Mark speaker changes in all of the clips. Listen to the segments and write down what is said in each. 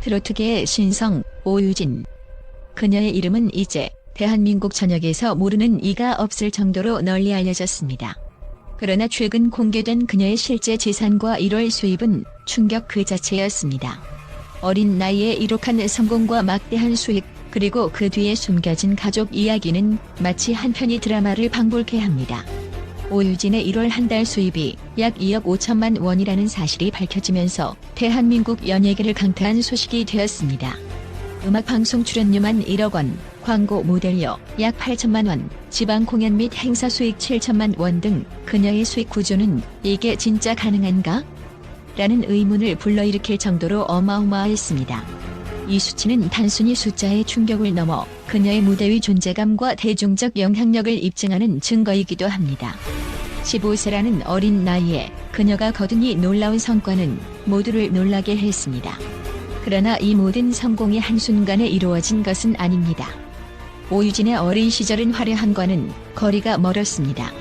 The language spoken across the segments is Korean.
Speaker 1: 트로트계의 신성, 오유진. 그녀의 이름은 이제 대한민국 전역에서 모르는 이가 없을 정도로 널리 알려졌습니다. 그러나 최근 공개된 그녀의 실제 재산과 1월 수입은 충격 그 자체였습니다. 어린 나이에 이룩한 성공과 막대한 수익, 그리고 그 뒤에 숨겨진 가족 이야기는 마치 한 편의 드라마를 방불케 합니다. 오유진의 1월 한 달 수입이 약 2억 5천만 원이라는 사실이 밝혀지면서 대한민국 연예계를 강타한 소식이 되었습니다. 음악방송 출연료만 1억 원, 광고 모델료 약 8천만 원, 지방 공연 및 행사 수익 7천만 원 등 그녀의 수익 구조는 이게 진짜 가능한가? 라는 의문을 불러일으킬 정도로 어마어마했습니다. 이 수치는 단순히 숫자의 충격을 넘어 그녀의 무대 위 존재감과 대중적 영향력을 입증하는 증거이기도 합니다. 15세라는 어린 나이에 그녀가 거둔 이 놀라운 성과는 모두를 놀라게 했습니다. 그러나 이 모든 성공이 한순간에 이루어진 것은 아닙니다. 오유진의 어린 시절은 화려한과는 거리가 멀었습니다.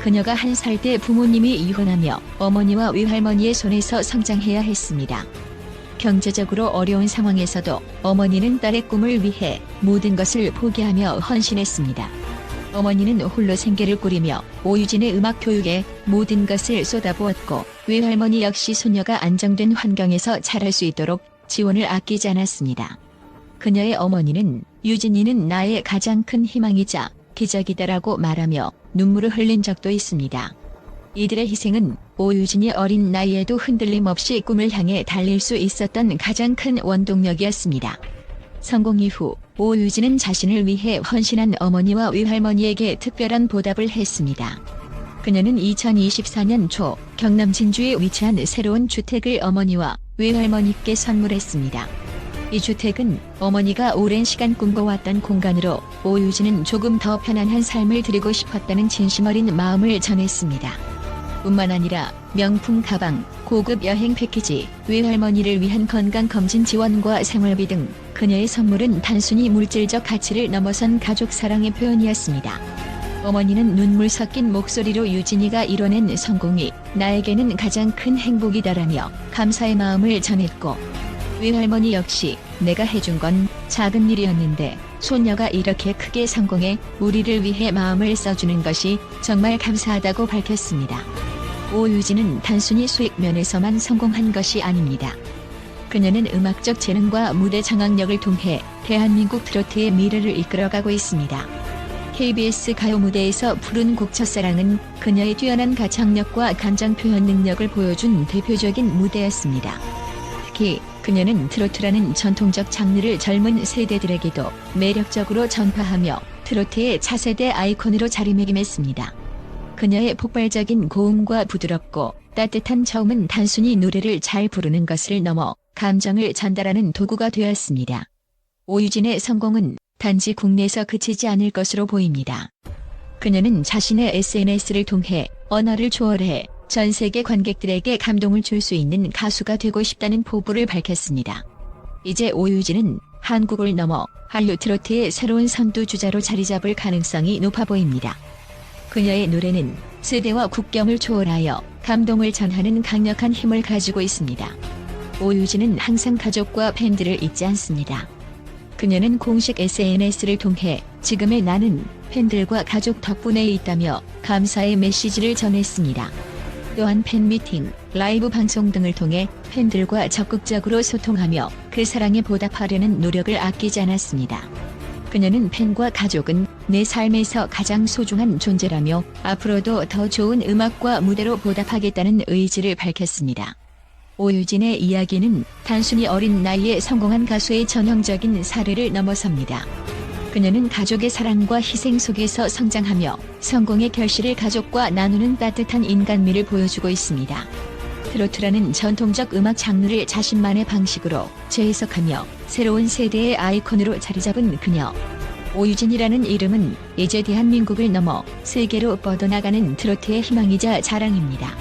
Speaker 1: 그녀가 1살 때 부모님이 이혼하며 어머니와 외할머니의 손에서 성장해야 했습니다. 경제적으로 어려운 상황에서도 어머니는 딸의 꿈을 위해 모든 것을 포기하며 헌신했습니다. 어머니는 홀로 생계를 꾸리며 오유진의 음악 교육에 모든 것을 쏟아부었고 외할머니 역시 소녀가 안정된 환경에서 자랄 수 있도록 지원을 아끼지 않았습니다. 그녀의 어머니는 유진이는 나의 가장 큰 희망이자 기적이다라고 말하며 눈물을 흘린 적도 있습니다. 이들의 희생은 오유진이 어린 나이에도 흔들림 없이 꿈을 향해 달릴 수 있었던 가장 큰 원동력이었습니다. 성공 이후 오유진은 자신을 위해 헌신한 어머니와 외할머니에게 특별한 보답을 했습니다. 그녀는 2024년 초 경남 진주에 위치한 새로운 주택을 어머니와 외할머니께 선물했습니다. 이 주택은 어머니가 오랜 시간 꿈꿔왔던 공간으로 오유진은 조금 더 편안한 삶을 드리고 싶었다는 진심 어린 마음을 전했습니다. 뿐만 아니라 명품 가방, 고급 여행 패키지, 외할머니를 위한 건강검진 지원과 생활비 등 그녀의 선물은 단순히 물질적 가치를 넘어선 가족 사랑의 표현이었습니다. 어머니는 눈물 섞인 목소리로 유진이가 이뤄낸 성공이 나에게는 가장 큰 행복이다라며 감사의 마음을 전했고, 외할머니 역시 내가 해준 건 작은 일이었는데 손녀가 이렇게 크게 성공해 우리를 위해 마음을 써주는 것이 정말 감사하다고 밝혔습니다. 오유진은 단순히 수익 면에서만 성공한 것이 아닙니다. 그녀는 음악적 재능과 무대 장악력을 통해 대한민국 트로트의 미래를 이끌어가고 있습니다. KBS 가요 무대에서 부른 곡 첫사랑은 그녀의 뛰어난 가창력과 감정 표현 능력을 보여준 대표적인 무대였습니다. 특히 그녀는 트로트라는 전통적 장르를 젊은 세대들에게도 매력적으로 전파하며 트로트의 차세대 아이콘으로 자리매김했습니다. 그녀의 폭발적인 고음과 부드럽고 따뜻한 저음은 단순히 노래를 잘 부르는 것을 넘어 감정을 전달하는 도구가 되었습니다. 오유진의 성공은 단지 국내에서 그치지 않을 것으로 보입니다. 그녀는 자신의 SNS를 통해 언어를 초월해 전 세계 관객들에게 감동을 줄 수 있는 가수가 되고 싶다는 포부를 밝혔습니다. 이제 오유진은 한국을 넘어 한류 트로트의 새로운 선두주자로 자리잡을 가능성이 높아 보입니다. 그녀의 노래는 세대와 국경을 초월하여 감동을 전하는 강력한 힘을 가지고 있습니다. 오유진은 항상 가족과 팬들을 잊지 않습니다. 그녀는 공식 SNS를 통해 지금의 나는 팬들과 가족 덕분에 있다며 감사의 메시지를 전했습니다. 또한 팬미팅, 라이브 방송 등을 통해 팬들과 적극적으로 소통하며 그 사랑에 보답하려는 노력을 아끼지 않았습니다. 그녀는 팬과 가족은 내 삶에서 가장 소중한 존재라며 앞으로도 더 좋은 음악과 무대로 보답하겠다는 의지를 밝혔습니다. 오유진의 이야기는 단순히 어린 나이에 성공한 가수의 전형적인 사례를 넘어섭니다. 그녀는 가족의 사랑과 희생 속에서 성장하며 성공의 결실을 가족과 나누는 따뜻한 인간미를 보여주고 있습니다. 트로트라는 전통적 음악 장르를 자신만의 방식으로 재해석하며 새로운 세대의 아이콘으로 자리잡은 그녀. 오유진이라는 이름은 이제 대한민국을 넘어 세계로 뻗어나가는 트로트의 희망이자 자랑입니다.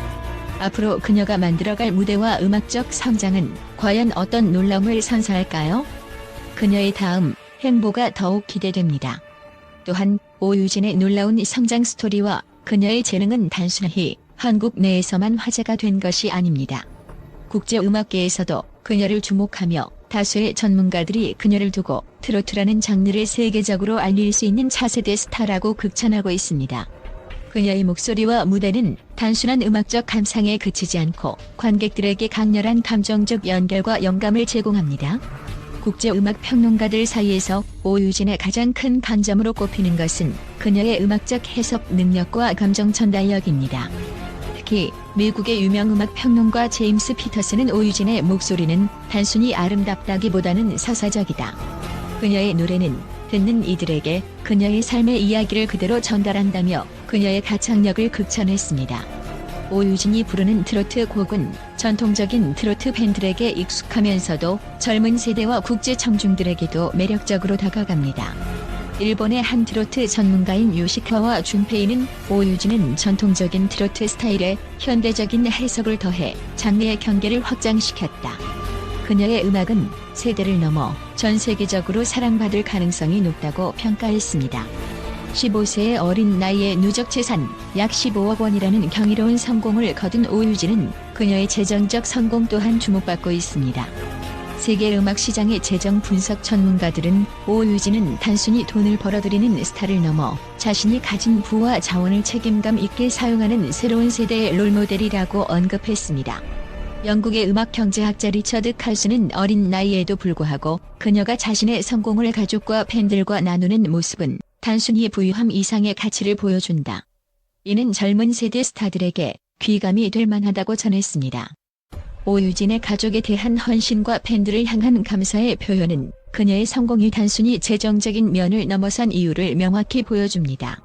Speaker 1: 앞으로 그녀가 만들어갈 무대와 음악적 성장은 과연 어떤 놀라움을 선사할까요? 그녀의 다음 행보가 더욱 기대됩니다. 또한 오유진의 놀라운 성장 스토리와 그녀의 재능은 단순히 한국 내에서만 화제가 된 것이 아닙니다. 국제음악계에서도 그녀를 주목하며 다수의 전문가들이 그녀를 두고 트로트라는 장르를 세계적으로 알릴 수 있는 차세대 스타라고 극찬하고 있습니다. 그녀의 목소리와 무대는 단순한 음악적 감상에 그치지 않고 관객들에게 강렬한 감정적 연결과 영감을 제공합니다. 국제음악평론가들 사이에서 오유진의 가장 큰 강점으로 꼽히는 것은 그녀의 음악적 해석 능력과 감정 전달력입니다. 특히 미국의 유명 음악평론가 제임스 피터슨은 오유진의 목소리는 단순히 아름답다기보다는 사사적이다. 그녀의 노래는 듣는 이들에게 그녀의 삶의 이야기를 그대로 전달한다며 그녀의 가창력을 극찬했습니다. 오유진이 부르는 트로트 곡은 전통적인 트로트 팬들에게 익숙하면서도 젊은 세대와 국제 청중들에게도 매력적으로 다가갑니다. 일본의 한 트로트 전문가인 요시카와 준페이는 오유진은 전통적인 트로트 스타일에 현대적인 해석을 더해 장르의 경계를 확장시켰다. 그녀의 음악은 세대를 넘어 전 세계적으로 사랑받을 가능성이 높다고 평가했습니다. 15세의 어린 나이에 누적 재산 약 15억 원이라는 경이로운 성공을 거둔 오유진은 그녀의 재정적 성공 또한 주목받고 있습니다. 세계 음악 시장의 재정 분석 전문가들은 오유진은 단순히 돈을 벌어들이는 스타를 넘어 자신이 가진 부와 자원을 책임감 있게 사용하는 새로운 세대의 롤모델이라고 언급했습니다. 영국의 음악 경제학자 리처드 칼슨은 어린 나이에도 불구하고 그녀가 자신의 성공을 가족과 팬들과 나누는 모습은 단순히 부유함 이상의 가치를 보여준다. 이는 젊은 세대 스타들에게 귀감이 될 만하다고 전했습니다. 오유진의 가족에 대한 헌신과 팬들을 향한 감사의 표현은 그녀의 성공이 단순히 재정적인 면을 넘어선 이유를 명확히 보여줍니다.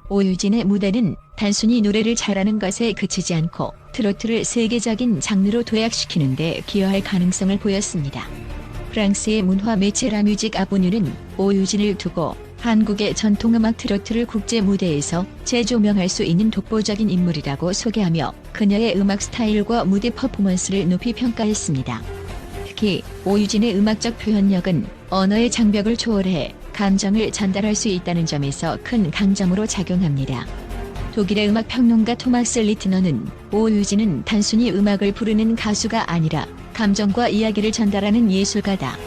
Speaker 1: 오유진의 무대는 단순히 노래를 잘하는 것에 그치지 않고 트로트를 세계적인 장르로 도약시키는 데 기여할 가능성을 보였습니다. 프랑스의 문화 매체 라뮤직 아보뉴는 오유진을 두고 한국의 전통음악 트로트를 국제 무대에서 재조명할 수 있는 독보적인 인물이라고 소개하며 그녀의 음악 스타일과 무대 퍼포먼스를 높이 평가했습니다. 특히 오유진의 음악적 표현력은 언어의 장벽을 초월해 감정을 전달할 수 있다는 점에서 큰 강점으로 작용합니다. 독일의 음악 평론가 토마스 리트너는 오유진은 단순히 음악을 부르는 가수가 아니라 감정과 이야기를 전달하는 예술가다.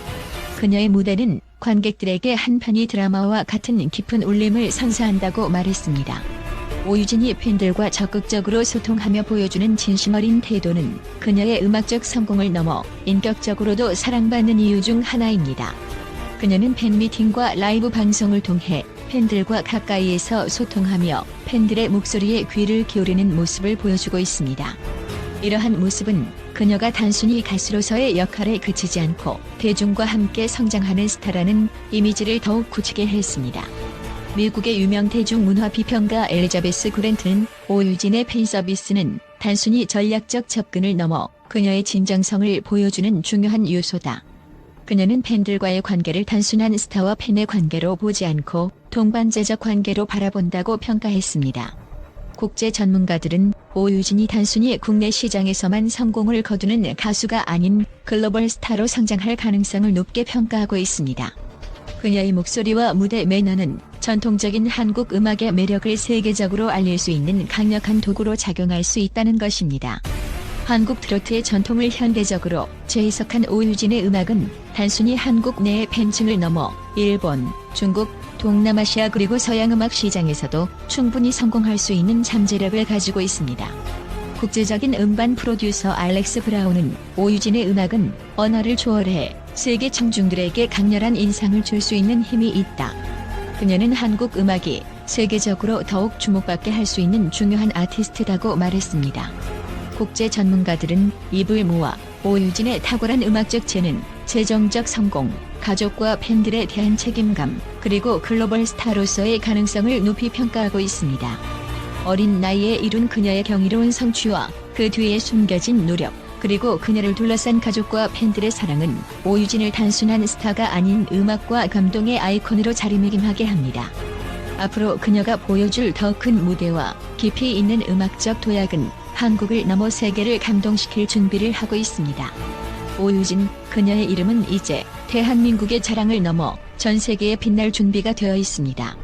Speaker 1: 그녀의 무대는 관객들에게 한편의 드라마와 같은 깊은 울림을 선사한다고 말했습니다. 오유진이 팬들과 적극적으로 소통하며 보여주는 진심 어린 태도는 그녀의 음악적 성공을 넘어 인격적으로도 사랑받는 이유 중 하나입니다. 그녀는 팬미팅과 라이브 방송을 통해 팬들과 가까이에서 소통하며 팬들의 목소리에 귀를 기울이는 모습을 보여주고 있습니다. 이러한 모습은 그녀가 단순히 가수로서의 역할에 그치지 않고 대중과 함께 성장하는 스타라는 이미지를 더욱 굳히게 했습니다. 미국의 유명 대중문화 비평가 엘리자베스 그랜트는 오유진의 팬서비스는 단순히 전략적 접근을 넘어 그녀의 진정성을 보여주는 중요한 요소다. 그녀는 팬들과의 관계를 단순한 스타와 팬의 관계로 보지 않고 동반자적 관계로 바라본다고 평가했습니다. 국제 전문가들은 오유진이 단순히 국내 시장에서만 성공을 거두는 가수가 아닌 글로벌 스타로 성장할 가능성을 높게 평가하고 있습니다. 그녀의 목소리와 무대 매너는 전통적인 한국 음악의 매력을 세계적으로 알릴 수 있는 강력한 도구로 작용할 수 있다는 것입니다. 한국 트로트의 전통을 현대적으로 재해석한 오유진의 음악은 단순히 한국 내의 팬층을 넘어 일본, 중국, 동남아시아 그리고 서양 음악 시장에서도 충분히 성공할 수 있는 잠재력을 가지고 있습니다. 국제적인 음반 프로듀서 알렉스 브라운은 오유진의 음악은 언어를 초월해 세계 청중들에게 강렬한 인상을 줄 수 있는 힘이 있다. 그녀는 한국 음악이 세계적으로 더욱 주목받게 할 수 있는 중요한 아티스트다고 말했습니다. 국제 전문가들은 입을 모아 오유진의 탁월한 음악적 재능, 재정적 성공, 가족과 팬들에 대한 책임감, 그리고 글로벌 스타로서의 가능성을 높이 평가하고 있습니다. 어린 나이에 이룬 그녀의 경이로운 성취와 그 뒤에 숨겨진 노력, 그리고 그녀를 둘러싼 가족과 팬들의 사랑은 오유진을 단순한 스타가 아닌 음악과 감동의 아이콘으로 자리매김하게 합니다. 앞으로 그녀가 보여줄 더 큰 무대와 깊이 있는 음악적 도약은 한국을 넘어 세계를 감동시킬 준비를 하고 있습니다. 오유진, 그녀의 이름은 이제 대한민국의 자랑을 넘어 전 세계에 빛날 준비가 되어 있습니다.